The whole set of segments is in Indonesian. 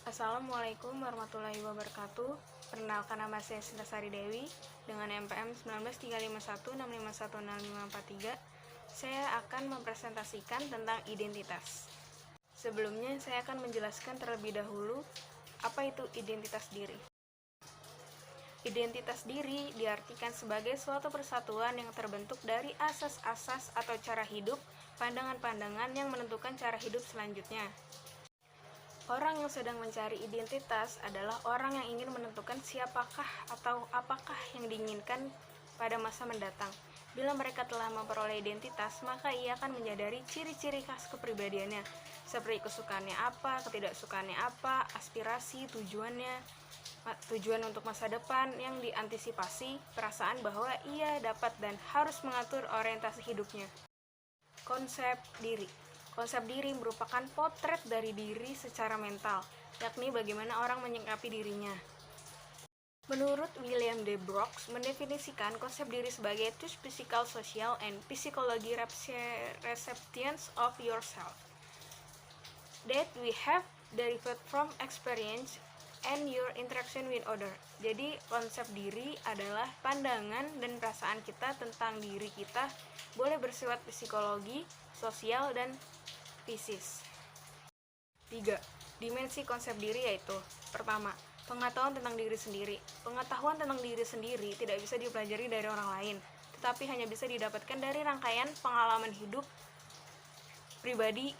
Assalamualaikum warahmatullahi wabarakatuh. Perkenalkan, nama saya Sinta Sari Dewi dengan NPM 1935165105543. Saya akan mempresentasikan tentang identitas. Sebelumnya saya akan menjelaskan terlebih dahulu apa itu identitas diri. Identitas diri diartikan sebagai suatu persatuan yang terbentuk dari asas-asas atau cara hidup, pandangan-pandangan yang menentukan cara hidup selanjutnya. Orang yang sedang mencari identitas adalah orang yang ingin menentukan siapakah atau apakah yang diinginkan pada masa mendatang. Bila mereka telah memperoleh identitas, maka ia akan menyadari ciri-ciri khas kepribadiannya, seperti kesukaannya apa, ketidaksukaannya apa, aspirasi, tujuan untuk masa depan yang diantisipasi, perasaan bahwa ia dapat dan harus mengatur orientasi hidupnya. Konsep diri. Konsep diri merupakan potret dari diri secara mental, yakni bagaimana orang menyikapi dirinya. Menurut William D. Brooks, mendefinisikan konsep diri sebagai two physical, social, and psychology receptions of yourself that we have derived from experience and your interaction with other. Jadi konsep diri adalah pandangan dan perasaan kita tentang diri kita, boleh bersifat psikologi, sosial, dan fisis. 3. Dimensi konsep diri yaitu: pertama, pengetahuan tentang diri sendiri. Pengetahuan tentang diri sendiri tidak bisa dipelajari dari orang lain, tetapi hanya bisa didapatkan dari rangkaian pengalaman hidup pribadi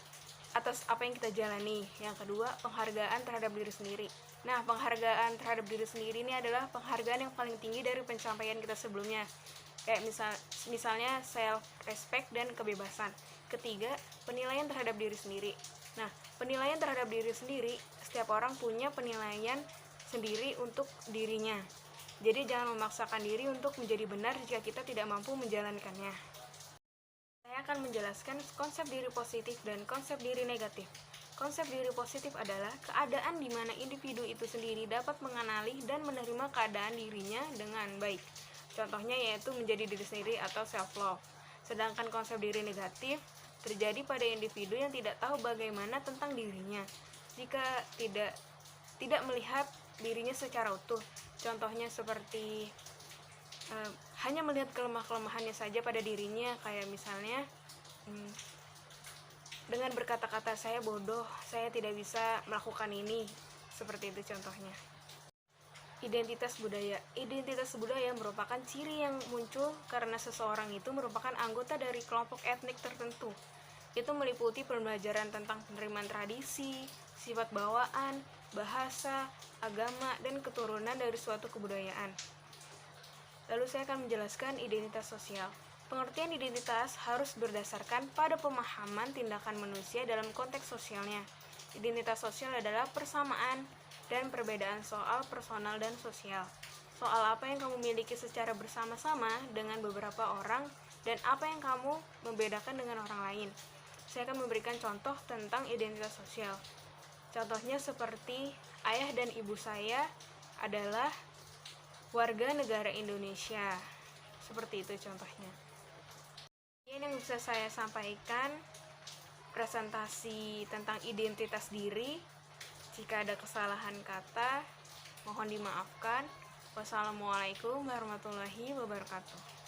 atas apa yang kita jalani. Yang kedua, penghargaan terhadap diri sendiri. Nah, penghargaan terhadap diri sendiri ini adalah penghargaan yang paling tinggi dari pencapaian kita sebelumnya. Kayak misalnya self-respect dan kebebasan. Ketiga, penilaian terhadap diri sendiri. Nah, penilaian terhadap diri sendiri, setiap orang punya penilaian sendiri untuk dirinya. Jadi jangan memaksakan diri untuk menjadi benar jika kita tidak mampu menjalankannya. Saya akan menjelaskan konsep diri positif dan konsep diri negatif. Konsep diri positif adalah keadaan di mana individu itu sendiri dapat mengenali dan menerima keadaan dirinya dengan baik. Contohnya yaitu menjadi diri sendiri atau self-love. Sedangkan konsep diri negatif terjadi pada individu yang tidak tahu bagaimana tentang dirinya, jika tidak melihat dirinya secara utuh. Contohnya seperti hanya melihat kelemahannya saja pada dirinya, kayak misalnya dengan berkata-kata saya bodoh, saya tidak bisa melakukan ini, seperti itu contohnya. Identitas budaya. Identitas budaya merupakan ciri yang muncul karena seseorang itu merupakan anggota dari kelompok etnik tertentu. Itu meliputi pembelajaran tentang penerimaan tradisi, sifat bawaan, bahasa, agama, dan keturunan dari suatu kebudayaan. Lalu saya akan menjelaskan identitas sosial. Pengertian identitas harus berdasarkan pada pemahaman tindakan manusia dalam konteks sosialnya. Identitas sosial adalah persamaan dan perbedaan soal personal dan sosial. Soal apa yang kamu miliki secara bersama-sama dengan beberapa orang dan apa yang kamu membedakan dengan orang lain. Saya akan memberikan contoh tentang identitas sosial. Contohnya seperti ayah dan ibu saya adalah warga negara Indonesia. Seperti itu contohnya. Ini yang bisa saya sampaikan presentasi tentang identitas diri. Jika ada kesalahan kata, mohon dimaafkan. Wassalamualaikum warahmatullahi wabarakatuh.